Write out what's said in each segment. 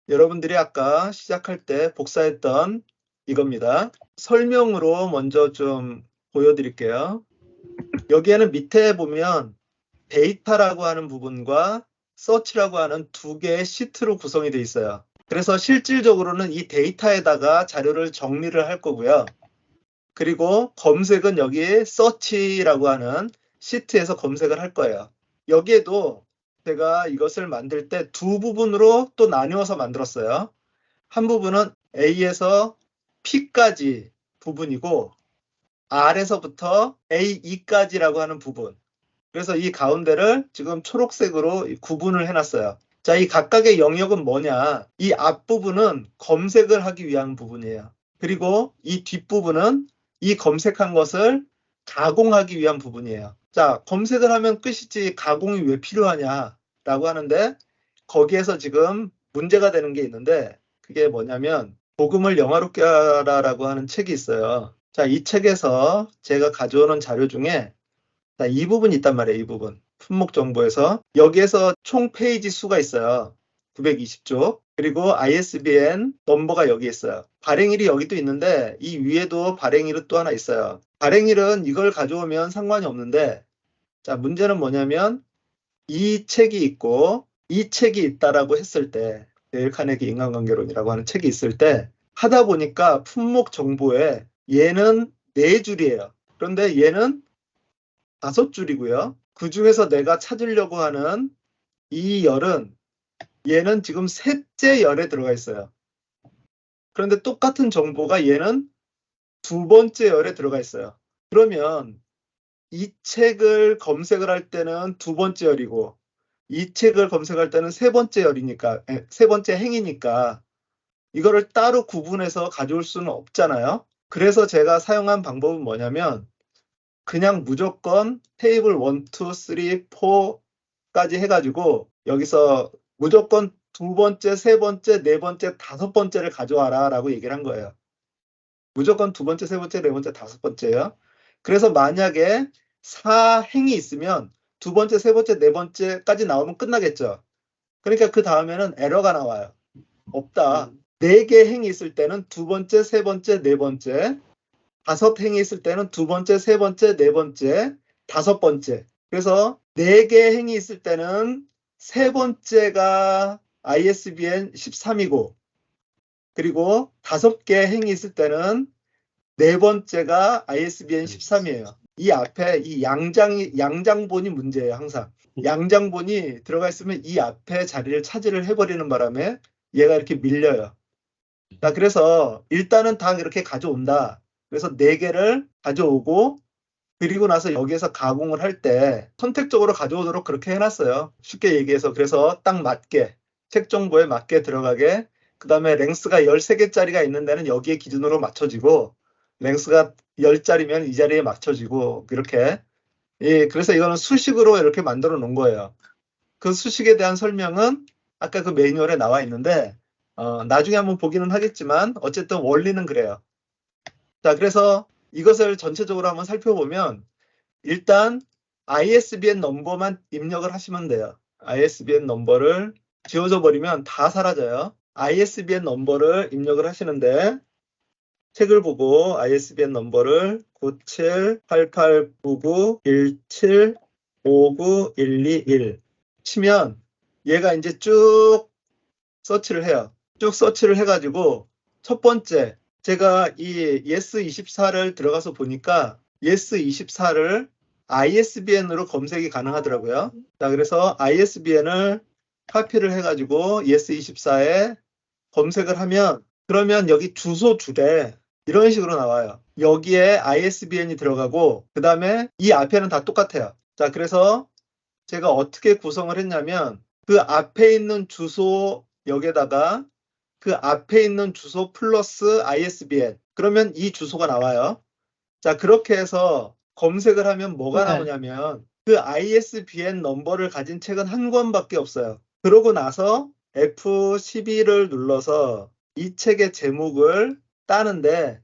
여러분들이 아까 시작할 때 복사했던 이겁니다. 설명으로 먼저 좀 보여드릴게요. 여기에는 밑에 보면 데이터라고 하는 부분과 서치라고 하는 두 개의 시트로 구성이 되어 있어요. 그래서 실질적으로는 이 데이터에다가 자료를 정리를 할 거고요. 그리고 검색은 여기 서치라고 하는 시트에서 검색을 할 거예요. 여기에도 제가 이것을 만들 때 두 부분으로 또 나누어서 만들었어요. 한 부분은 A에서 P까지 부분이고 R에서부터 AE까지라고 하는 부분. 그래서 이 가운데를 지금 초록색으로 구분을 해놨어요. 자, 이 각각의 영역은 뭐냐? 이 앞부분은 검색을 하기 위한 부분이에요. 그리고 이 뒷부분은 이 검색한 것을 가공하기 위한 부분이에요. 자, 검색을 하면 끝이지 가공이 왜 필요하냐라고 하는데 거기에서 지금 문제가 되는 게 있는데 그게 뭐냐면 복음을 영화롭게 하라라고 하는 책이 있어요. 자, 이 책에서 제가 가져오는 자료 중에 자, 이 부분이 있단 말이에요. 이 부분. 품목 정보에서 여기에서 총 페이지 수가 있어요. 920쪽. 그리고 ISBN 넘버가 여기 있어요. 발행일이 여기도 있는데 이 위에도 발행일은 또 하나 있어요. 발행일은 이걸 가져오면 상관이 없는데 자, 문제는 뭐냐면 이 책이 있고 이 책이 있다라고 했을 때 데일 카네기 인간관계론이라고 하는 책이 있을 때 하다 보니까 품목 정보에 얘는 4줄이에요. 그런데 얘는 5줄이고요. 그 중에서 내가 찾으려고 하는 이 열은 얘는 지금 셋째 열에 들어가 있어요. 그런데 똑같은 정보가 얘는 2번째 열에 들어가 있어요. 그러면 이 책을 검색을 할 때는 2번째 열이고 이 책을 검색할 때는 3번째 열이니까 3번째 행이니까 이거를 따로 구분해서 가져올 수는 없잖아요. 그래서 제가 사용한 방법은 뭐냐면 그냥 무조건 테이블 1, 2, 3, 4까지 해가지고 여기서 무조건 2번째, 3번째, 4번째, 5번째를 가져와라 라고 얘기를 한 거예요. 무조건 2번째, 3번째, 4번째, 5번째요. 그래서 만약에 4행이 있으면 2번째, 3번째, 4번째까지 나오면 끝나겠죠. 그러니까 그 다음에는 에러가 나와요. 없다. 4개 행이 있을 때는 2번째, 3번째, 4번째, 5행이 있을 때는 2번째, 3번째, 4번째, 5번째. 그래서 4개 행이 있을 때는 3번째가 ISBN 13이고 그리고 5개 행이 있을 때는 4번째가 ISBN 13이에요. 이 앞에 이 양장본이 문제예요, 항상. 양장본이 들어가 있으면 이 앞에 자리를 차지를 해버리는 바람에 얘가 이렇게 밀려요. 자, 그래서 일단은 다 이렇게 가져온다. 그래서 4개를 가져오고 그리고 나서 여기에서 가공을 할 때 선택적으로 가져오도록 그렇게 해놨어요. 쉽게 얘기해서. 그래서 딱 맞게 책 정보에 맞게 들어가게 그 다음에 랭스가 13개짜리가 있는 데는 여기에 기준으로 맞춰지고 랭스가 10자리면 이 자리에 맞춰지고 이렇게 예, 그래서 이거는 수식으로 이렇게 만들어 놓은 거예요. 그 수식에 대한 설명은 아까 그 매뉴얼에 나와 있는데 나중에 한번 보기는 하겠지만 어쨌든 원리는 그래요. 자, 그래서 이것을 전체적으로 한번 살펴보면 일단 ISBN 넘버만 입력을 하시면 돼요. ISBN 넘버를 지워져 버리면 다 사라져요. ISBN 넘버를 입력을 하시는데 책을 보고 ISBN 넘버를 97889917592121 치면 얘가 이제 쭉 서치를 해요. 쭉 서치를 해가지고 첫 번째 제가 이 yes24를 들어가서 보니까 yes24를 ISBN으로 검색이 가능하더라고요. 자, 그래서 ISBN을 카피를 해가지고 yes24에 검색을 하면 그러면 여기 주소 줄에 이런 식으로 나와요. 여기에 ISBN이 들어가고 그 다음에 이 앞에는 다 똑같아요. 자, 그래서 제가 어떻게 구성을 했냐면 그 앞에 있는 주소 여기에다가 그 앞에 있는 주소 플러스 ISBN 그러면 이 주소가 나와요. 자, 그렇게 해서 검색을 하면 뭐가 나오냐면 그 ISBN 넘버를 가진 책은 한 권밖에 없어요. 그러고 나서 F12를 눌러서 이 책의 제목을 따는데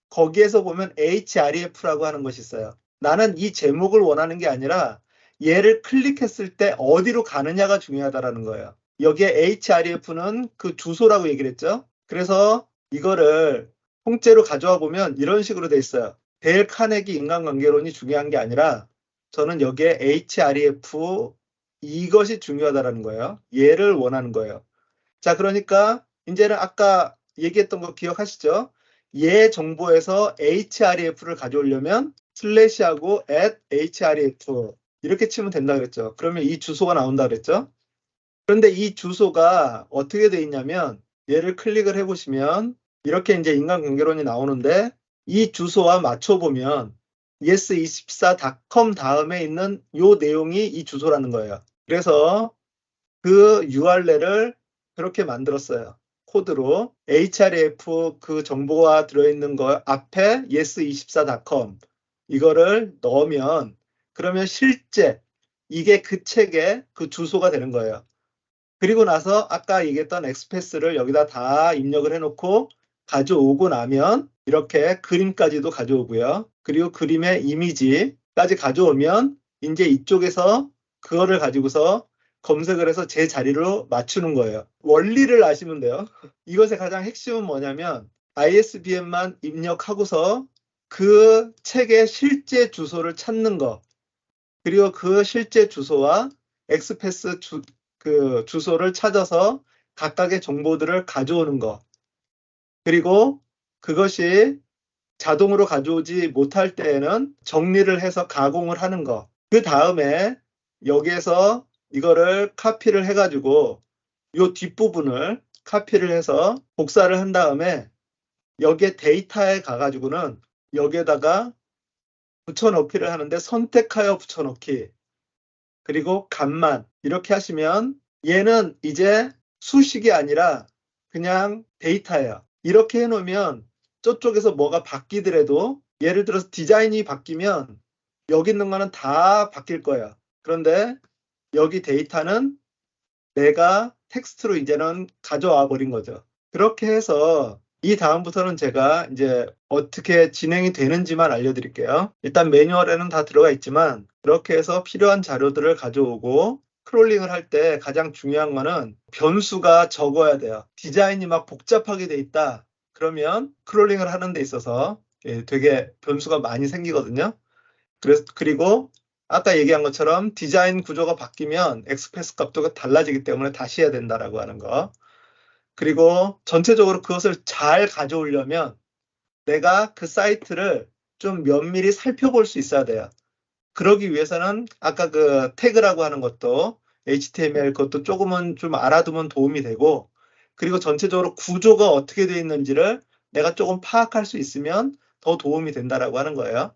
거기에서 보면 href라고 하는 것이 있어요. 나는 이 제목을 원하는 게 아니라 얘를 클릭했을 때 어디로 가느냐가 중요하다라는 거예요. 여기에 href는 그 주소라고 얘기를 했죠. 그래서 이거를 통째로 가져와 보면 이런 식으로 돼 있어요. 데일 카네기 인간관계론이 중요한 게 아니라 저는 여기에 href 이것이 중요하다라는 거예요. 얘를 원하는 거예요. 자, 그러니까 이제는 아까 얘기했던 거 기억하시죠? 얘 정보에서 href를 가져오려면 슬래시하고 @href 이렇게 치면 된다 그랬죠. 그러면 이 주소가 나온다 그랬죠. 그런데 이 주소가 어떻게 돼 있냐면 얘를 클릭을 해보시면 이렇게 이제 인간관계론이 나오는데 이 주소와 맞춰보면 yes24.com 다음에 있는 요 내용이 이 주소라는 거예요. 그래서 그 URL을 그렇게 만들었어요. 코드로 href 그 정보가 들어있는 거 앞에 yes24.com 이거를 넣으면 그러면 실제 이게 그 책의 그 주소가 되는 거예요. 그리고 나서 아까 얘기했던 엑스패스를 여기다 다 입력을 해놓고 가져오고 나면 이렇게 그림까지도 가져오고요. 그리고 그림의 이미지까지 가져오면 이제 이쪽에서 그거를 가지고서 검색을 해서 제 자리로 맞추는 거예요. 원리를 아시면 돼요. 이것의 가장 핵심은 뭐냐면 ISBN만 입력하고서 그 책의 실제 주소를 찾는 거 그리고 그 실제 주소와 엑스패스 그 주소를 찾아서 각각의 정보들을 가져오는 거. 그리고 그것이 자동으로 가져오지 못할 때에는 정리를 해서 가공을 하는 거. 그 다음에 여기에서 이거를 카피를 해가지고 이 뒷부분을 카피를 해서 복사를 한 다음에 여기에 데이터에 가가지고는 여기에다가 붙여넣기를 하는데 선택하여 붙여넣기. 그리고 값만 이렇게 하시면 얘는 이제 수식이 아니라 그냥 데이터예요. 이렇게 해놓으면 저쪽에서 뭐가 바뀌더라도 예를 들어서 디자인이 바뀌면 여기 있는 거는 다 바뀔 거예요. 그런데 여기 데이터는 내가 텍스트로 이제는 가져와 버린 거죠. 그렇게 해서 이 다음부터는 제가 이제 어떻게 진행이 되는지만 알려드릴게요. 일단 매뉴얼에는 다 들어가 있지만 그렇게 해서 필요한 자료들을 가져오고 크롤링을 할 때 가장 중요한 거는 변수가 적어야 돼요. 디자인이 막 복잡하게 돼 있다. 그러면 크롤링을 하는 데 있어서 되게 변수가 많이 생기거든요. 그리고 아까 얘기한 것처럼 디자인 구조가 바뀌면 엑스패스 값도 달라지기 때문에 다시 해야 된다라고 하는 거. 그리고 전체적으로 그것을 잘 가져오려면 내가 그 사이트를 좀 면밀히 살펴볼 수 있어야 돼요. 그러기 위해서는 아까 그 태그라고 하는 것도 HTML 그것도 조금은 좀 알아두면 도움이 되고 그리고 전체적으로 구조가 어떻게 되어 있는지를 내가 조금 파악할 수 있으면 더 도움이 된다라고 하는 거예요.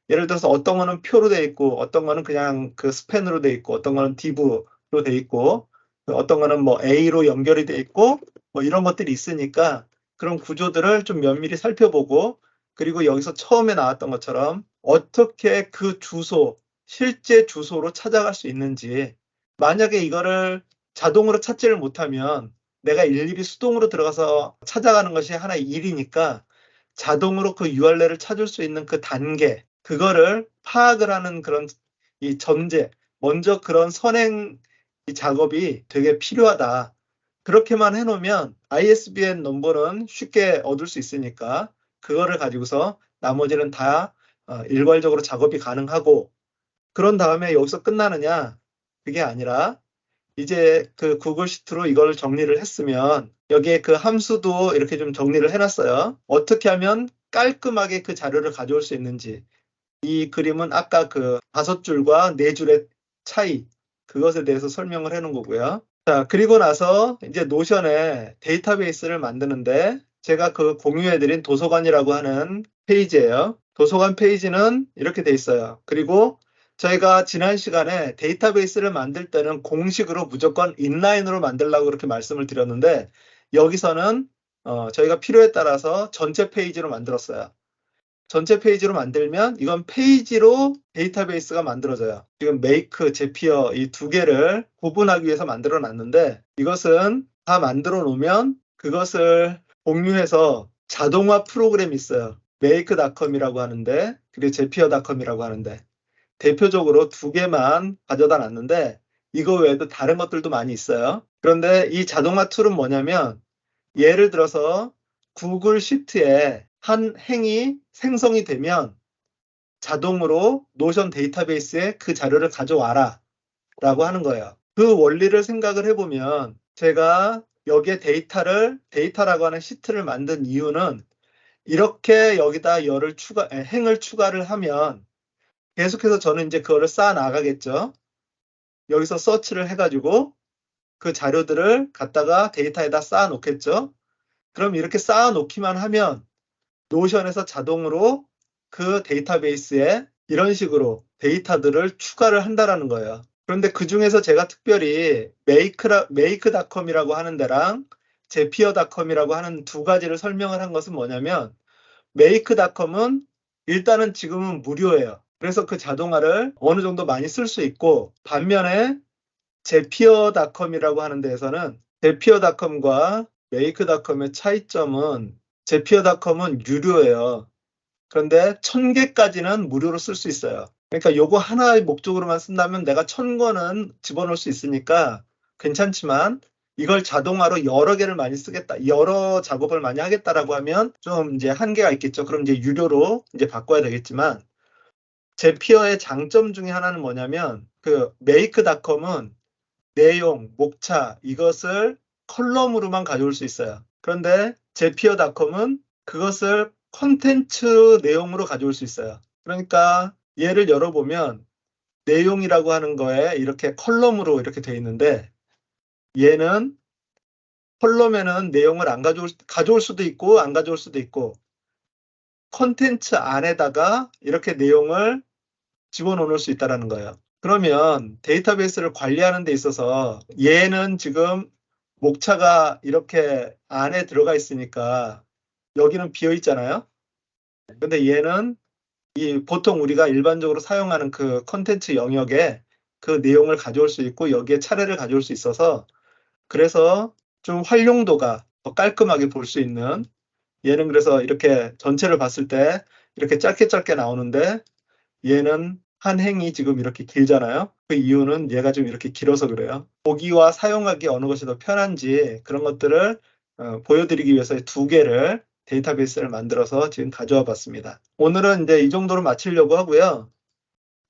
예를 들어서 어떤 거는 표로 되어 있고 어떤 거는 그냥 그 스팬으로 되어 있고 어떤 거는 div로 되어 있고 어떤 거는 뭐 A로 연결이 되어 있고 뭐 이런 것들이 있으니까 그런 구조들을 좀 면밀히 살펴보고 그리고 여기서 처음에 나왔던 것처럼 어떻게 그 주소, 실제 주소로 찾아갈 수 있는지 만약에 이거를 자동으로 찾지를 못하면 내가 일일이 수동으로 들어가서 찾아가는 것이 하나의 일이니까 자동으로 그 URL을 찾을 수 있는 그 단계 그거를 파악을 하는 그런 이 전제, 먼저 그런 선행 이 작업이 되게 필요하다. 그렇게만 해놓으면 ISBN 넘버는 쉽게 얻을 수 있으니까 그거를 가지고서 나머지는 다 일괄적으로 작업이 가능하고 그런 다음에 여기서 끝나느냐? 그게 아니라 이제 그 구글 시트로 이걸 정리를 했으면 여기에 그 함수도 이렇게 좀 정리를 해놨어요. 어떻게 하면 깔끔하게 그 자료를 가져올 수 있는지 이 그림은 아까 그 5줄과 4줄의 차이 그것에 대해서 설명을 해놓은 거고요. 자, 그리고 나서 이제 노션에 데이터베이스를 만드는데 제가 그 공유해드린 도서관이라고 하는 페이지예요. 도서관 페이지는 이렇게 돼 있어요. 그리고 저희가 지난 시간에 데이터베이스를 만들 때는 공식으로 무조건 인라인으로 만들라고 그렇게 말씀을 드렸는데 여기서는 저희가 필요에 따라서 전체 페이지로 만들었어요. 전체 페이지로 만들면 이건 페이지로 데이터베이스가 만들어져요. 지금 make, 제피어 이 두 개를 구분하기 위해서 만들어 놨는데 이것은 다 만들어 놓으면 그것을 공유해서 자동화 프로그램이 있어요. make.com이라고 하는데 그리고 제피어.com이라고 하는데 대표적으로 두 개만 가져다 놨는데 이거 외에도 다른 것들도 많이 있어요. 그런데 이 자동화 툴은 뭐냐면 예를 들어서 구글 시트에 한 행이 생성이 되면 자동으로 노션 데이터베이스에 그 자료를 가져와라 라고 하는 거예요. 그 원리를 생각을 해보면 제가 여기에 데이터라고 하는 시트를 만든 이유는 이렇게 여기다 행을 추가를 하면 계속해서 저는 이제 그거를 쌓아 나가겠죠. 여기서 서치를 해가지고 그 자료들을 갖다가 데이터에다 쌓아 놓겠죠. 그럼 이렇게 쌓아 놓기만 하면 노션에서 자동으로 그 데이터베이스에 이런 식으로 데이터들을 추가를 한다라는 거예요. 그런데 그 중에서 제가 특별히 make닷컴이라고 하는 데랑 제피어닷컴이라고 하는 두 가지를 설명을 한 것은 뭐냐면 make닷컴은 일단은 지금은 무료예요. 그래서 그 자동화를 어느 정도 많이 쓸 수 있고 반면에 제피어닷컴이라고 하는 데에서는 제피어닷컴과 make닷컴의 차이점은 제피어닷컴은 유료예요. 그런데 1000개까지는 무료로 쓸 수 있어요. 그러니까 요거 하나의 목적으로만 쓴다면 내가 1000권은 집어넣을 수 있으니까 괜찮지만 이걸 자동화로 여러 개를 많이 쓰겠다, 여러 작업을 많이 하겠다라고 하면 좀 이제 한계가 있겠죠. 그럼 이제 유료로 이제 바꿔야 되겠지만 제피어의 장점 중에 하나는 뭐냐면 그 make닷컴은 내용, 목차 이것을 컬럼으로만 가져올 수 있어요. 그런데 제피어닷컴은 그것을 콘텐츠 내용으로 가져올 수 있어요. 그러니까 얘를 열어보면 내용이라고 하는 거에 이렇게 컬럼으로 이렇게 돼 있는데 얘는 컬럼에는 내용을 가져올 수도 있고 안 가져올 수도 있고 콘텐츠 안에다가 이렇게 내용을 집어넣을 수 있다는 거예요. 그러면 데이터베이스를 관리하는 데 있어서 얘는 지금 목차가 이렇게 안에 들어가 있으니까 여기는 비어 있잖아요. 근데 얘는 보통 우리가 일반적으로 사용하는 그 컨텐츠 영역에 그 내용을 가져올 수 있고 여기에 차례를 가져올 수 있어서 그래서 좀 활용도가 더 깔끔하게 볼 수 있는 얘는 그래서 이렇게 전체를 봤을 때 이렇게 짧게 나오는데 얘는 한 행이 지금 이렇게 길잖아요. 그 이유는 얘가 좀 이렇게 길어서 그래요. 보기와 사용하기 어느 것이 더 편한지 그런 것들을 보여드리기 위해서 두 개를 데이터베이스를 만들어서 지금 가져와 봤습니다. 오늘은 이제 이 정도로 마치려고 하고요.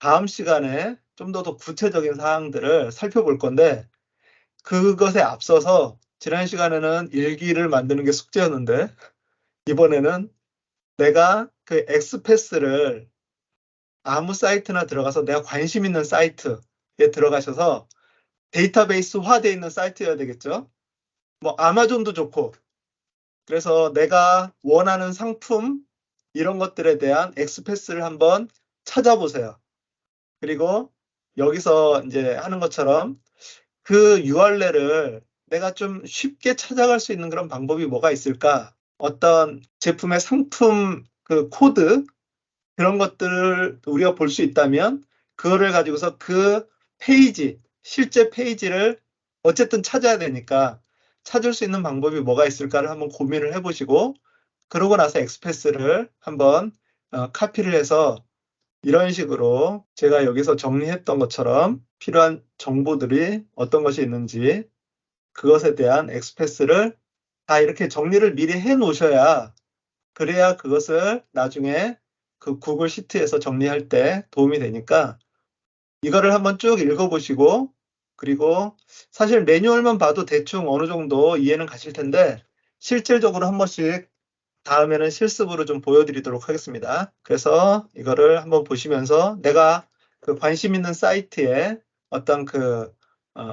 다음 시간에 좀 더 구체적인 사항들을 살펴볼 건데 그것에 앞서서 지난 시간에는 일기를 만드는 게 숙제였는데 이번에는 내가 그 엑스패스를 아무 사이트나 들어가서 내가 관심 있는 사이트에 들어가셔서 데이터베이스화되어 있는 사이트여야 되겠죠. 뭐 아마존도 좋고 그래서 내가 원하는 상품 이런 것들에 대한 엑스패스를 한번 찾아보세요. 그리고 여기서 이제 하는 것처럼 그 URL을 내가 좀 쉽게 찾아갈 수 있는 그런 방법이 뭐가 있을까? 어떤 제품의 상품 그 코드 그런 것들을 우리가 볼 수 있다면 그거를 가지고서 그 페이지, 실제 페이지를 어쨌든 찾아야 되니까 찾을 수 있는 방법이 뭐가 있을까를 한번 고민을 해보시고 그러고 나서 엑스패스를 한번 카피를 해서 이런 식으로 제가 여기서 정리했던 것처럼 필요한 정보들이 어떤 것이 있는지 그것에 대한 엑스패스를 다 이렇게 정리를 미리 해 놓으셔야 그래야 그것을 나중에 그 구글 시트에서 정리할 때 도움이 되니까 이거를 한번 쭉 읽어보시고 그리고 사실 매뉴얼만 봐도 대충 어느 정도 이해는 가실 텐데 실질적으로 한 번씩 다음에는 실습으로 좀 보여드리도록 하겠습니다. 그래서 이거를 한번 보시면서 내가 그 관심 있는 사이트에 어떤 그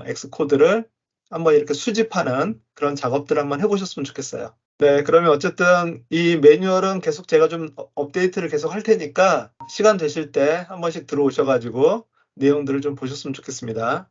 엑스코드를 한번 이렇게 수집하는 그런 작업들을 한번 해보셨으면 좋겠어요. 네, 그러면 어쨌든 이 매뉴얼은 계속 제가 좀 업데이트를 계속 할 테니까 시간 되실 때 한 번씩 들어오셔가지고 내용들을 좀 보셨으면 좋겠습니다.